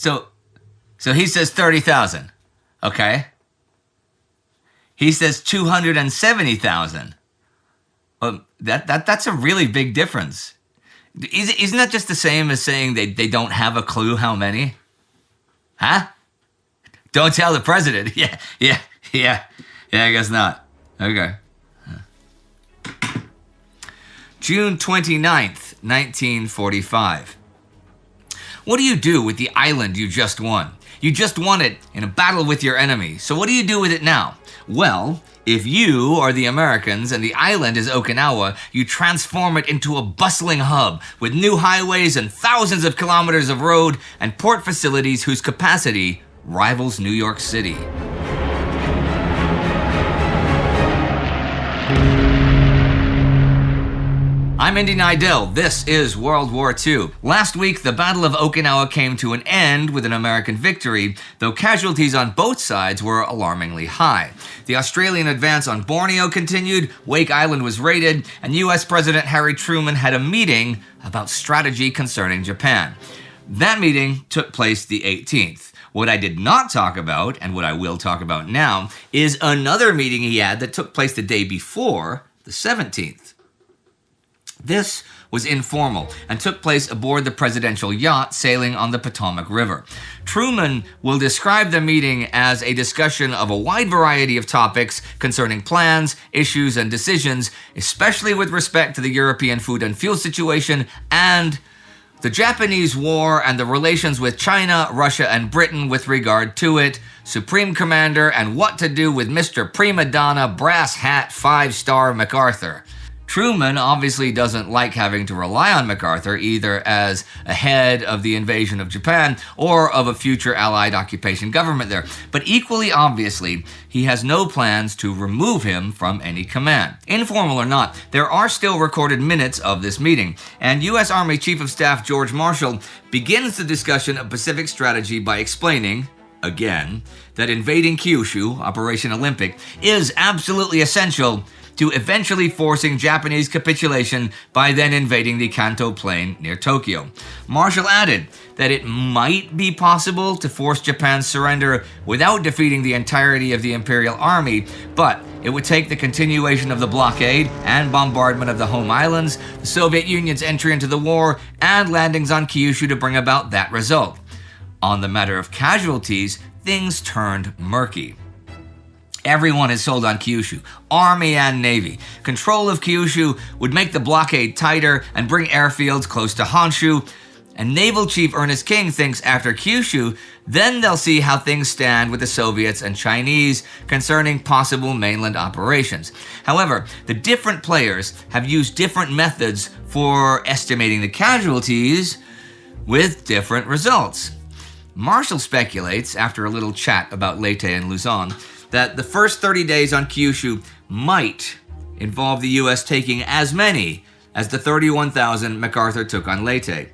So he says 30,000. Okay. He says 270,000. That's a really big difference. Isn't that just the same as saying they don't have a clue how many? Huh? Don't tell the president. Yeah, I guess not. Okay. June 29th, 1945. What do you do with the island you just won? You just won it in a battle with your enemy. So what do you do with it now? Well, if you are the Americans and the island is Okinawa, you transform it into a bustling hub with new highways and thousands of kilometers of road and port facilities whose capacity rivals New York City. I'm Indy Neidell. This is World War II. Last week, the Battle of Okinawa came to an end with an American victory, though casualties on both sides were alarmingly high. The Australian advance on Borneo continued, Wake Island was raided, and US President Harry Truman had a meeting about strategy concerning Japan. That meeting took place the 18th. What I did not talk about, and what I will talk about now, is another meeting he had that took place the day before, the 17th. This was informal and took place aboard the presidential yacht sailing on the Potomac River. Truman will describe the meeting as a discussion of a wide variety of topics concerning plans, issues, and decisions, especially with respect to the European food and fuel situation and the Japanese War and the relations with China, Russia, and Britain with regard to it, Supreme Commander, and what to do with Mr. Prima Donna, Brass Hat, 5-Star MacArthur. Truman obviously doesn't like having to rely on MacArthur either as a head of the invasion of Japan or of a future Allied occupation government there. But equally obviously, he has no plans to remove him from any command. Informal or not, there are still recorded minutes of this meeting, and U.S. Army Chief of Staff George Marshall begins the discussion of Pacific strategy by explaining, again, that invading Kyushu, Operation Olympic, is absolutely essential to eventually forcing Japanese capitulation by then invading the Kanto Plain near Tokyo. Marshall added that it might be possible to force Japan's surrender without defeating the entirety of the Imperial Army, but it would take the continuation of the blockade and bombardment of the home islands, the Soviet Union's entry into the war, and landings on Kyushu to bring about that result. On the matter of casualties, things turned murky. Everyone is sold on Kyushu, Army and Navy. Control of Kyushu would make the blockade tighter and bring airfields close to Honshu. And Naval Chief Ernest King thinks after Kyushu, then they'll see how things stand with the Soviets and Chinese concerning possible mainland operations. However, the different players have used different methods for estimating the casualties with different results. Marshall speculates, after a little chat about Leyte and Luzon, that the first 30 days on Kyushu might involve the U.S. taking as many as the 31,000 MacArthur took on Leyte.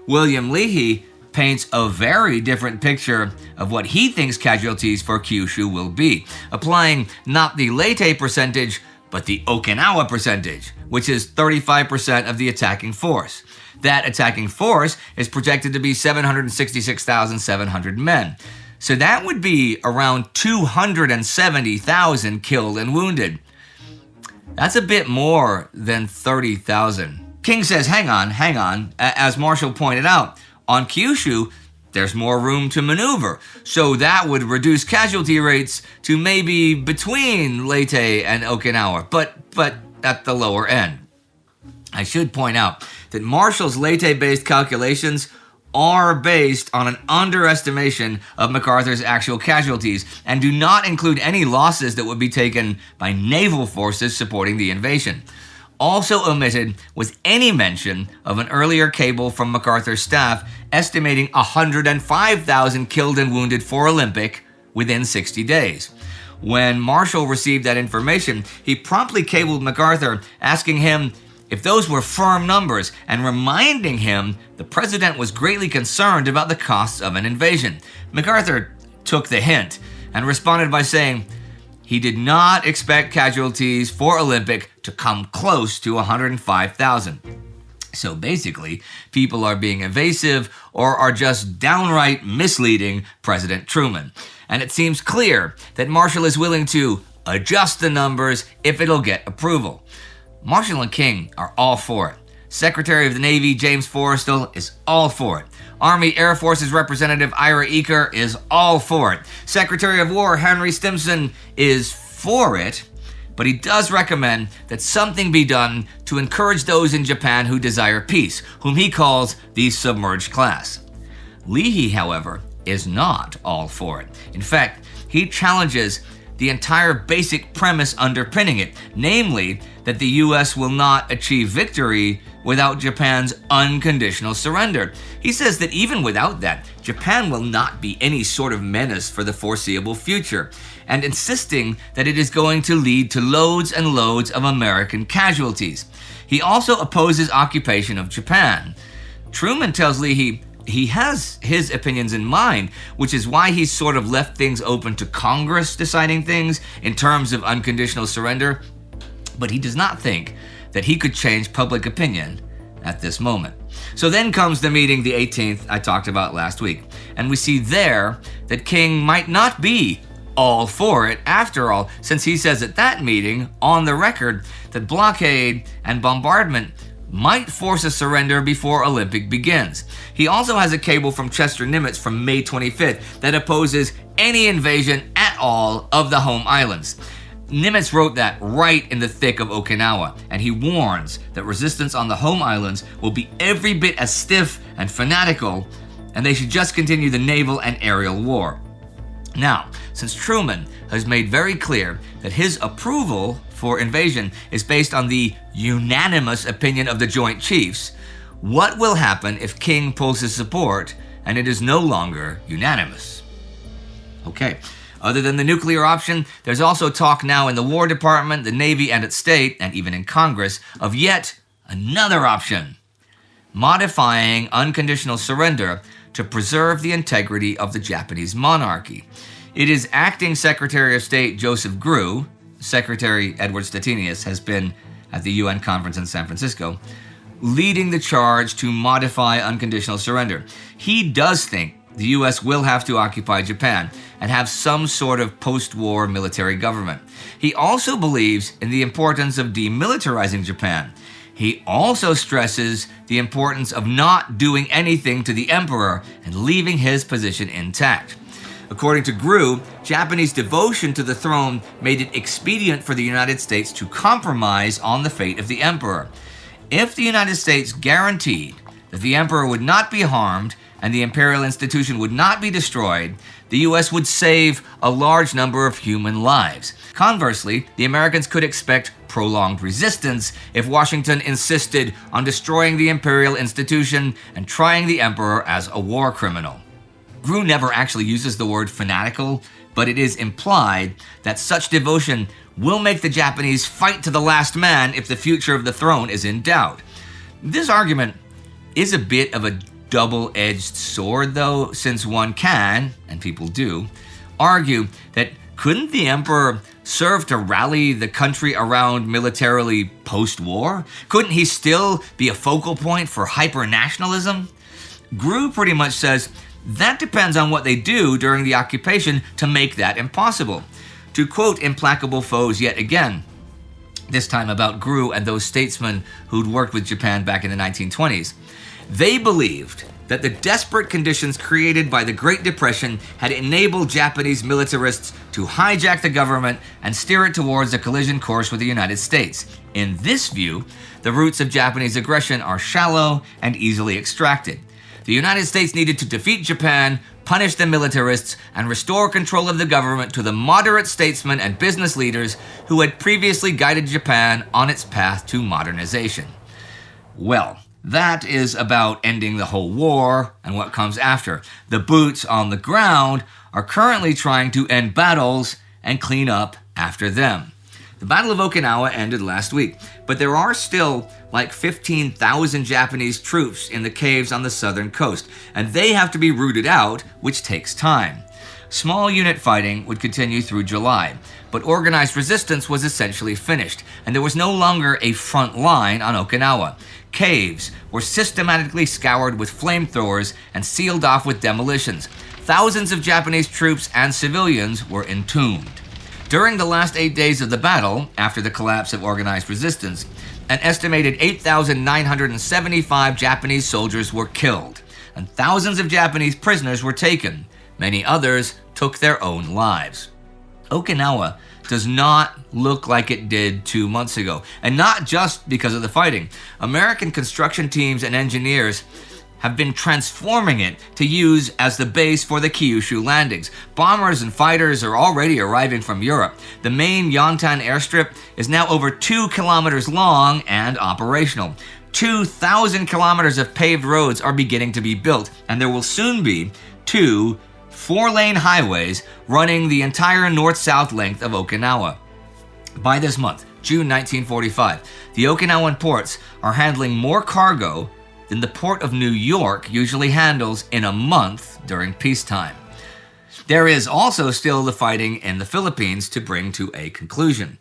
William Leahy paints a very different picture of what he thinks casualties for Kyushu will be, applying not the Leyte percentage, but the Okinawa percentage, which is 35% of the attacking force. That attacking force is projected to be 766,700 men. So that would be around 270,000 killed and wounded. That's a bit more than 30,000. King says, hang on. As Marshall pointed out, on Kyushu, there's more room to maneuver. So that would reduce casualty rates to maybe between Leyte and Okinawa, but at the lower end. I should point out that Marshall's Leyte-based calculations are based on an underestimation of MacArthur's actual casualties and do not include any losses that would be taken by naval forces supporting the invasion. Also omitted was any mention of an earlier cable from MacArthur's staff estimating 105,000 killed and wounded for Olympic within 60 days. When Marshall received that information, he promptly cabled MacArthur, asking him if those were firm numbers and reminding him the president was greatly concerned about the costs of an invasion. MacArthur took the hint and responded by saying he did not expect casualties for Olympic to come close to 105,000. So basically, people are being evasive or are just downright misleading President Truman. And it seems clear that Marshall is willing to adjust the numbers if it'll get approval. Marshall and King are all for it. Secretary of the Navy James Forrestal is all for it. Army Air Force's Representative Ira Eaker is all for it. Secretary of War Henry Stimson is for it, but he does recommend that something be done to encourage those in Japan who desire peace, whom he calls the submerged class. Leahy, however, is not all for it. In fact, he challenges the entire basic premise underpinning it, namely that the U.S. will not achieve victory without Japan's unconditional surrender. He says that even without that, Japan will not be any sort of menace for the foreseeable future, and insisting that it is going to lead to loads and loads of American casualties. He also opposes occupation of Japan. Truman tells Leahy he has his opinions in mind, which is why he's sort of left things open to Congress deciding things in terms of unconditional surrender, but he does not think that he could change public opinion at this moment. So then comes the meeting, the 18th, I talked about last week, and we see there that King might not be all for it after all, since he says at that meeting, on the record, that blockade and bombardment might force a surrender before Olympic begins. He also has a cable from Chester Nimitz from May 25th that opposes any invasion at all of the home islands. Nimitz wrote that right in the thick of Okinawa, and he warns that resistance on the home islands will be every bit as stiff and fanatical, and they should just continue the naval and aerial war. Now, since Truman has made very clear that his approval for invasion is based on the unanimous opinion of the Joint Chiefs, what will happen if King pulls his support and it is no longer unanimous? Okay, other than the nuclear option, there's also talk now in the War Department, the Navy, and at State, and even in Congress, of yet another option: modifying unconditional surrender to preserve the integrity of the Japanese monarchy. It is Acting Secretary of State Joseph Grew. Secretary Edward Stettinius has been at the UN conference in San Francisco, leading the charge to modify unconditional surrender. He does think the U.S. will have to occupy Japan and have some sort of post-war military government. He also believes in the importance of demilitarizing Japan. He also stresses the importance of not doing anything to the emperor and leaving his position intact. According to Grew, Japanese devotion to the throne made it expedient for the United States to compromise on the fate of the emperor. If the United States guaranteed that the emperor would not be harmed and the imperial institution would not be destroyed, the U.S. would save a large number of human lives. Conversely, the Americans could expect prolonged resistance if Washington insisted on destroying the imperial institution and trying the emperor as a war criminal. Grew never actually uses the word fanatical, but it is implied that such devotion will make the Japanese fight to the last man if the future of the throne is in doubt. This argument is a bit of a double-edged sword, though, since one can, and people do, argue that couldn't the emperor serve to rally the country around militarily post-war? Couldn't he still be a focal point for hyper-nationalism? Grew pretty much says that depends on what they do during the occupation to make that impossible. To quote Implacable Foes yet again, this time about Grew and those statesmen who'd worked with Japan back in the 1920s, they believed that the desperate conditions created by the Great Depression had enabled Japanese militarists to hijack the government and steer it towards a collision course with the United States. In this view, the roots of Japanese aggression are shallow and easily extracted. The United States needed to defeat Japan, punish the militarists, and restore control of the government to the moderate statesmen and business leaders who had previously guided Japan on its path to modernization. Well, that is about ending the whole war and what comes after. The boots on the ground are currently trying to end battles and clean up after them. The Battle of Okinawa ended last week, but there are still like 15,000 Japanese troops in the caves on the southern coast, and they have to be rooted out, which takes time. Small unit fighting would continue through July, but organized resistance was essentially finished, and there was no longer a front line on Okinawa. Caves were systematically scoured with flamethrowers and sealed off with demolitions. Thousands of Japanese troops and civilians were entombed. During the last 8 days of the battle, after the collapse of organized resistance, an estimated 8,975 Japanese soldiers were killed, and thousands of Japanese prisoners were taken. Many others took their own lives. Okinawa does not look like it did 2 months ago, and not just because of the fighting. American construction teams and engineers have been transforming it to use as the base for the Kyushu landings. Bombers and fighters are already arriving from Europe. The main Yontan airstrip is now over 2 kilometers long and operational. 2,000 kilometers of paved roads are beginning to be built, and there will soon be 2 4-lane highways running the entire north-south length of Okinawa. By this month, June 1945, the Okinawan ports are handling more cargo than the port of New York usually handles in a month during peacetime. There is also still the fighting in the Philippines to bring to a conclusion.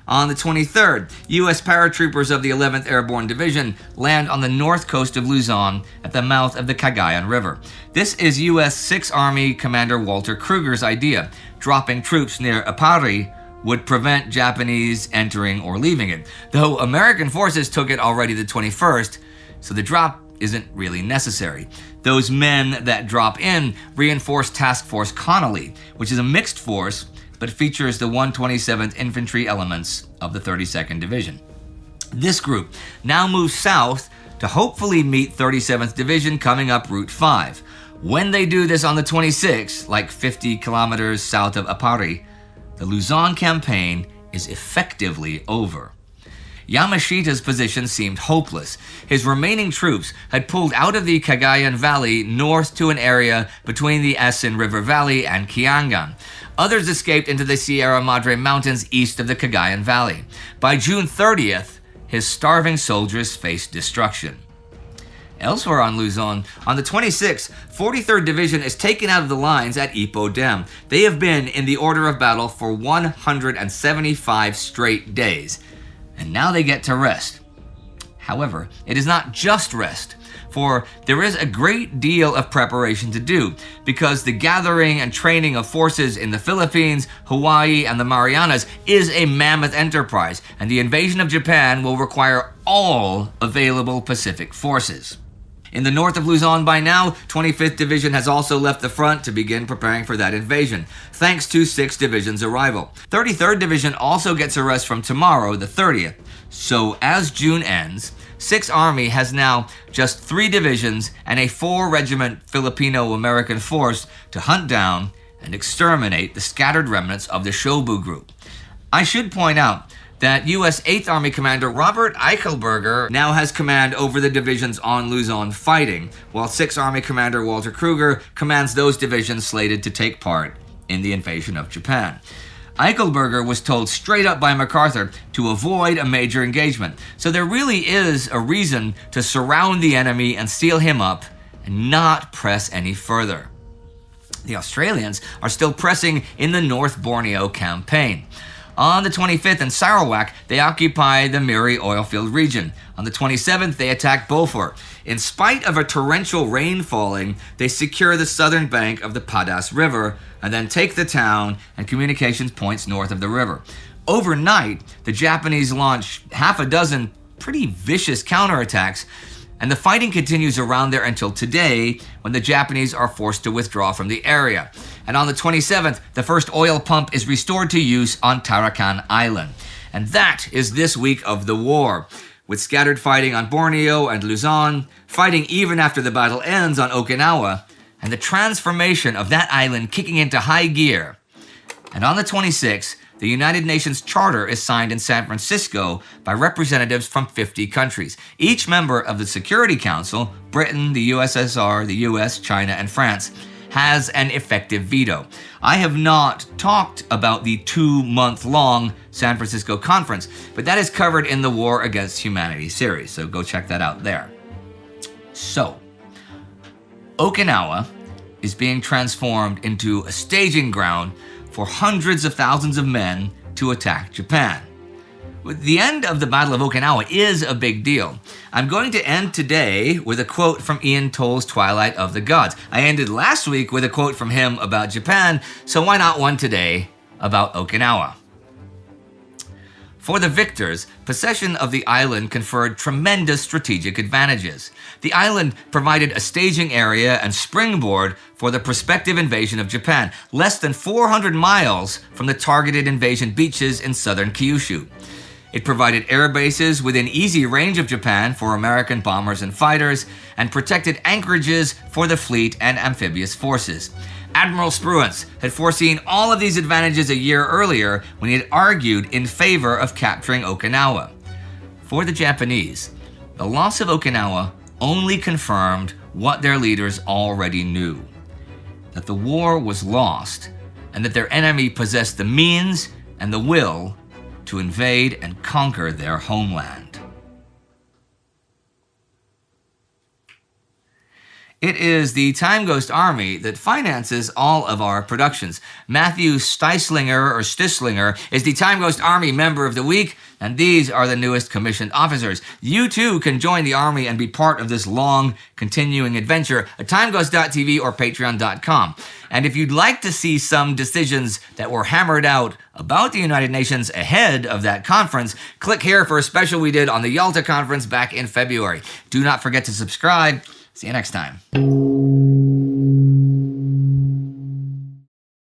On the 23rd, U.S. paratroopers of the 11th Airborne Division land on the north coast of Luzon at the mouth of the Cagayan River. This is U.S. 6th Army Commander Walter Kruger's idea. Dropping troops near Apari would prevent Japanese entering or leaving it, though American forces took it already the 21st, so the drop isn't really necessary. Those men that drop in reinforce Task Force Connolly, which is a mixed force but features the 127th Infantry elements of the 32nd Division. This group now moves south to hopefully meet 37th Division coming up Route 5. When they do this on the 26th, like 50 kilometers south of Apari, the Luzon campaign is effectively over. Yamashita's position seemed hopeless. His remaining troops had pulled out of the Cagayan Valley north to an area between the Asin River Valley and Kiangan. Others escaped into the Sierra Madre Mountains east of the Cagayan Valley. By June 30th, his starving soldiers faced destruction. Elsewhere on Luzon, on the 26th, 43rd Division is taken out of the lines at Ipo Dam. They have been in the order of battle for 175 straight days, and now they get to rest. However, it is not just rest, for there is a great deal of preparation to do, because the gathering and training of forces in the Philippines, Hawaii, and the Marianas is a mammoth enterprise, and the invasion of Japan will require all available Pacific forces. In the north of Luzon by now, 25th Division has also left the front to begin preparing for that invasion, thanks to 6th Division's arrival. 33rd Division also gets a rest from tomorrow, the 30th. So as June ends, 6th Army has now just 3 divisions and a 4-regiment Filipino-American force to hunt down and exterminate the scattered remnants of the Shobu group. I should point out that U.S. 8th Army Commander Robert Eichelberger now has command over the divisions on Luzon fighting, while 6th Army Commander Walter Kruger commands those divisions slated to take part in the invasion of Japan. Eichelberger was told straight up by MacArthur to avoid a major engagement, so there really is a reason to surround the enemy and seal him up and not press any further. The Australians are still pressing in the North Borneo campaign. On the 25th in Sarawak, they occupy the Murky oilfield region. On the 27th, they attack Beaufort. In spite of a torrential rain falling, they secure the southern bank of the Padas River and then take the town and communications points north of the river. Overnight, the Japanese launch half a dozen pretty vicious counterattacks, and the fighting continues around there until today, when the Japanese are forced to withdraw from the area. And on the 27th, the first oil pump is restored to use on Tarakan Island. And that is this week of the war, with scattered fighting on Borneo and Luzon, fighting even after the battle ends on Okinawa, and the transformation of that island kicking into high gear. And on the 26th, the United Nations Charter is signed in San Francisco by representatives from 50 countries. Each member of the Security Council, Britain, the USSR, the US, China, and France, has an effective veto. I have not talked about the 2-month-long San Francisco conference, but that is covered in the War Against Humanity series, so go check that out there. So, Okinawa is being transformed into a staging ground for hundreds of thousands of men to attack Japan. The end of the Battle of Okinawa is a big deal. I'm going to end today with a quote from Ian Toll's Twilight of the Gods. I ended last week with a quote from him about Japan, so why not one today about Okinawa? For the victors, possession of the island conferred tremendous strategic advantages. The island provided a staging area and springboard for the prospective invasion of Japan, less than 400 miles from the targeted invasion beaches in southern Kyushu. It provided air bases within easy range of Japan for American bombers and fighters, and protected anchorages for the fleet and amphibious forces. Admiral Spruance had foreseen all of these advantages a year earlier when he had argued in favor of capturing Okinawa. For the Japanese, the loss of Okinawa only confirmed what their leaders already knew: that the war was lost and that their enemy possessed the means and the will to invade and conquer their homeland. It is the Time Ghost Army that finances all of our productions. Matthew Stislinger is the Time Ghost Army Member of the Week, and these are the newest commissioned officers. You too can join the Army and be part of this long, continuing adventure at timeghost.tv or patreon.com. And if you'd like to see some decisions that were hammered out about the United Nations ahead of that conference, click here for a special we did on the Yalta Conference back in February. Do not forget to subscribe. See you next time.